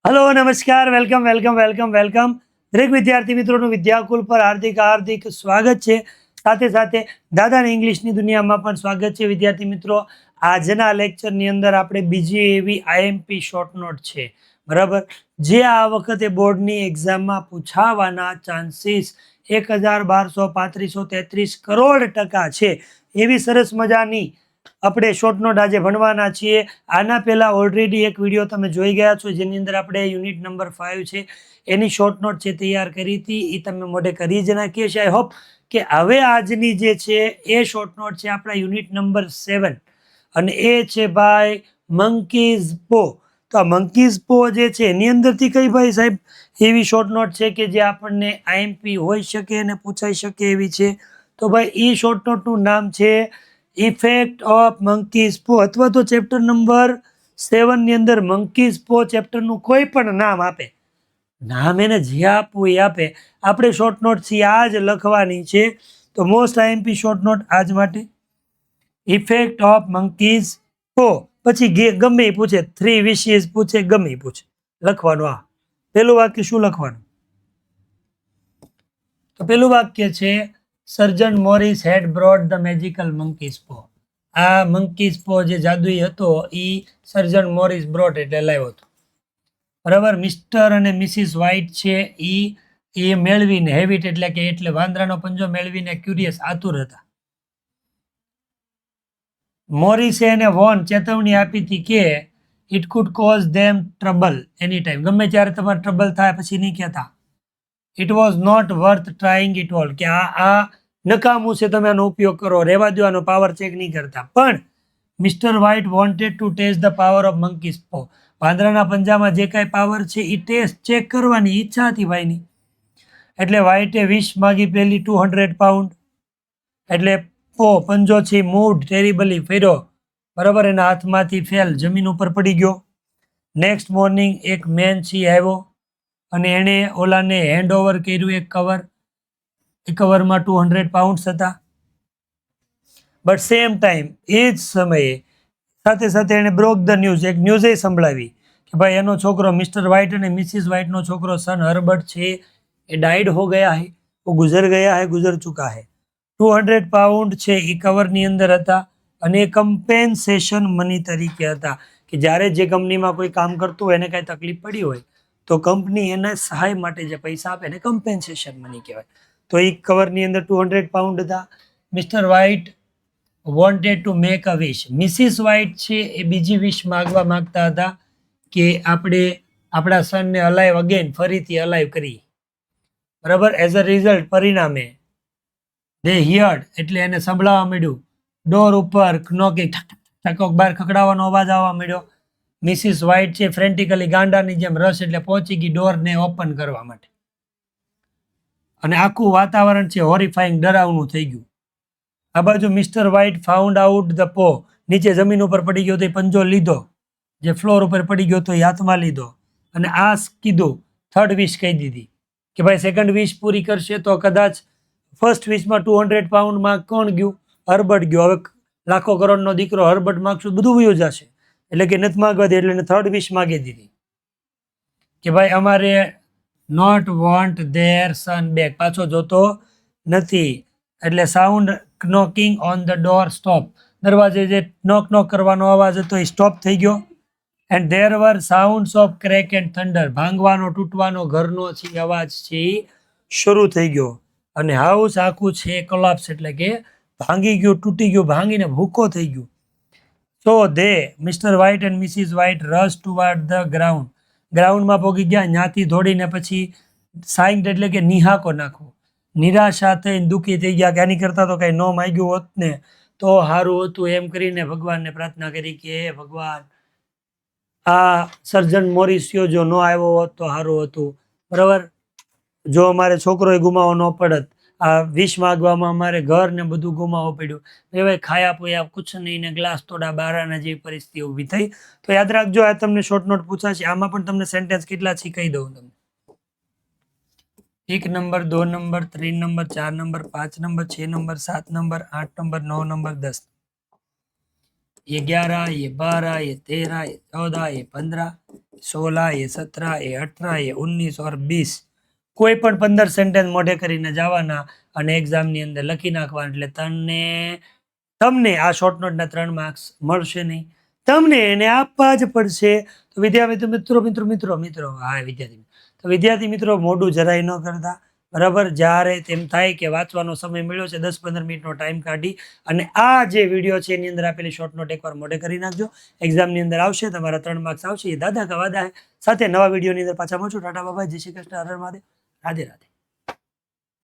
Hello नमस्कार welcome welcome welcome welcome दरेक विद्यार्थी मित्रों विद्याकुल पर हार्दिक हार्दिक स्वागत है। साथे साथे दादा ने इंग्लिश दुनिया में पण स्वागत है। विद्यार्थी मित्रों आजना लेक्चर नी अंदर आपणे बीजी एवी आईएमपी शॉर्ट नोट छे बराबर, जे आ वखते बोर्ड नी एक्जाम में पूछावाना चांसीस 1000-1200-3533 करोड़ टका छे। एवी सरस मजानी આપણે શોર્ટ નોટ આજે ભણવાના છીએ। આના પહેલા ઓલરેડી એક વિડીયો તમે જોઈ ગયા છો જેની અંદર આપણે યુનિટ નંબર 5 છે એની શોર્ટ નોટ છે તૈયાર કરી હતી, એ તમે મોઢે કરી જ નાખીએ છે। આઈ હોપ કે હવે આજની જે છે એ શોર્ટ નોટ છે આપણા યુનિટ નંબર 7 અને એ છે ભાઈ મંકીઝ પો। તો આ મંકીઝ પો જે છે એની અંદરથી કઈ ભાઈ સાહેબ એવી શોર્ટ નોટ છે કે જે આપણને આઈએમપી હોઈ શકે અને પૂછાઈ શકે એવી છે। તો ભાઈ એ શોર્ટ નોટનું નામ છે ઇફેક્ટ ઓફ મંકીઝ પો, અથવા તો ચેપ્ટર નંબર 7 ની અંદર મંકીઝ પો ચેપ્ટરનું કોઈ પણ નામ આપે, નામ એને જે આપવું એ આપે, આપણે શોર્ટ નોટ થી આ જ લખવાની છે। તો મોસ્ટ આઈએમપી શોર્ટ નોટ આજ માટે ઇફેક્ટ ઓફ મંકીઝ પો, પછી ગમે એ પૂછે 3 વિશેસ પૂછે, ગમે એ પૂછે લખવાનું। આ પેલું વાક્ય શું લખવાનું? તો પેલું વાક્ય છે sergeant Morris had brought the magical monkey's paw. આ મંકીઝ પો જે જાદુઈ હતો એ સર્જન મોરિસ બ્રોડ એટલે લાવ્યો હતો બરાબર। મિસ્ટર અને મિસિસ વ્હાઇટ છે એ મેળવીને હેવિટ એટલે વાંદરાનો પંજો મેળવીને ક્યુરિયસ આતુર હતા। મોરિસે એને વોર્ન ચેતવણી આપી હતી કે it could cause them trouble any time, ગમે ત્યારે તમારે ટ્રબલ થાય પછી નહીં કહેતા it was not worth trying it all, કે આ નકામું છે, તમે આનો ઉપયોગ કરો, રહેવા દો, આનો પાવર ચેક નહીં કરતા। પણ Mr White wanted to test the power of monkey's paw, વાંદરાના પંજામાં જે કાંઈ પાવર છે એ ટેસ્ટ ચેક કરવાની ઈચ્છા હતી ભાઈની, એટલે વ્હાઇટે વિશ માગી પેલી 200 પાઉન્ડ, એટલે પો પંજો છે મૂવ્ડ ટેરિબલી ફેર્યો બરાબર, એના હાથમાંથી ફેલ જમીન ઉપર પડી ગયો। નેક્સ્ટ મોર્નિંગ એક મેન છે આવ્યો અને એણે ઓલાને હેન્ડ ઓવર કર્યું એક કવર, એ કવરમાં 200 પાઉન્ડ્સ હતા। બટ સેમ ટાઈમ એ જ સમયે સાથે સાથે એણે બ્રોક ધ ન્યૂઝ, એક ન્યૂઝ સંભળાવી કે ભાઈ એનો છોકરો મિસ્ટર વ્હાઇટ અને મિસિસ વ્હાઇટનો છોકરો સન હર્બર્ટ છે એ ડાइड हो गया है, वो गुजर गया है, गुजर चुका है। 200 પાઉન્ડ છે એ કવરની અંદર હતા અને એ કમ્પેન્સેશન મની તરીકે હતા, કે જ્યારે જે કંપનીમાં કોઈ કામ કરતું હોય એને કાંઈ તકલીફ પડી હોય તો કંપની એને સહાય માટે જે પૈસા આપે એને કમ્પેન્સેશન મની કહેવાય। તો એ કવરની અંદર 200 પાઉન્ડ હતા। Mr White wanted to make a wish, Mrs White છે એ બીજી વિશ માગવા માંગતા હતા કે આપણે આપણા સનને અલાઇવ અગેન, ફરીથી અલાઇવ કરી બરાબર। એઝ અ રિઝલ્ટ પરિણામે દે હિયર્ડ એટલે એને સંભળાવવા મળ્યું, ડોર ઉપર નોકિંગ, ઠકોક બહાર ખકડાવવાનો અવાજ આવવા મળ્યો। મિસિસ વ્હાઇટ છે ફ્રેન્ટિકલી ગાંડાની જેમ રસ એટલે પહોંચી ગઈ ડોરને ઓપન કરવા માટે અને આખું વાતાવરણ છે હોરિફાઈંગ, ડરાવનું થઈ ગયું। આ બાજુ Mr White found out the પો, નીચે જમીન ઉપર પડી ગયો તો એ પંજો લીધો, જે ફ્લોર ઉપર પડી ગયો તો એ હાથમાં લીધો અને આ કીધું, થર્ડ વિશ કહી દીધી કે ભાઈ સેકન્ડ વિશ પૂરી કરશે તો કદાચ ફર્સ્ટ વિશમાં 200 પાઉન્ડમાં કોણ ગયું? હર્બર્ટ ગયો। હવે લાખો કરોડનો દીકરો હર્બર્ટ માગશું બધું વયું જશે, એટલે કે નથી માગવા દે, એટલે થર્ડ વિશ માગી દીધી કે ભાઈ અમારે not want their son back, પાછો જોતો નથી, એટલે sound knocking on the door stop, દરવાજે જે નોક નોક કરવાનો અવાજ હતો એ સ્ટોપ થઈ ગયો। And there were sounds of crack and thunder, ભાંગવાનો તૂટવાનો ઘરનો છે અવાજ છે એ શરૂ થઈ ગયો અને હાઉસ આખું છે કોલાપ્સ એટલે કે ભાંગી ગયું, તૂટી ગયું, ભાંગીને ભૂકો થઈ ગયું। So the Mr White and Mrs White rush toward the ground, ગ્રાઉન્ડમાં પહોંચી ગયા, ત્યાંથી દોડીને પછી સાઇન્ડ એટલે કે નિહાકો નાખવો, નિરાશા થઈને દુઃખી થઈ ગયા કે આની કરતાં તો કાંઈ ન માગ્યું હોત ને તો સારું હતું, એમ કરીને ભગવાનને પ્રાર્થના કરી કે હે ભગવાન આ સર્જન મોરિસિયો જો ન આવ્યો હોત તો સારું હતું બરાબર, જો અમારે છોકરો ગુમાવો ન પડત, આ વિશ માગવામાં અમારે ઘર ને બધું ગુમાવવું પડ્યું, એવાય ખાયા પીયા કુછ નહીં ને ગ્લાસ તોડા બારાના જેવી પરિસ્થિતિ ઊભી થઈ। તો યાદ રાખજો આ તમને શોર્ટ નોટ પૂછાશે, આમાં પણ તમને સેન્ટેન્સ કેટલા છે કહી દઉં તમને, 1 number 2 number 3 number 4 number 5 number 6 number 7 number 8 number 9 number 10, ये 11, ये 12, ये 13, ये 14, ये 15, 16, ये 17, ये 18, ये 19 और 20 કોઈ પણ 15 સેન્ટેન્સ મોઢે કરીને જવાના અને એક્ઝામની અંદર લખી નાખવાના એટલે તમને આ શોર્ટ નોટના 3 માર્ક્સ મળશે નહીં, તમને એને આપવા જ પડશે. તો વિદ્યાર્થી મિત્રો હા વિદ્યાર્થી મિત્રો મોઢું જરાય ન કરતા, બરાબર. જ્યારે તેમ થાય કે વાંચવાનો સમય મળ્યો છે 10-15 મિનિટનો ટાઈમ કાઢી અને આ જે વિડીયો છે એની અંદર આપેલી શોર્ટ નોટ એકવાર મોઢે કરી નાખજો. એક્ઝામની અંદર આવશે, તમારા 3 માર્ક્સ આવશે. એ દાદા કા વાદા સાથે નવા વિડીયોની અંદર પાછા મળશું. ટાટા બાબા, જય શ્રી કૃષ્ણ, હર હર મહાદેવ, રાધે રાધે.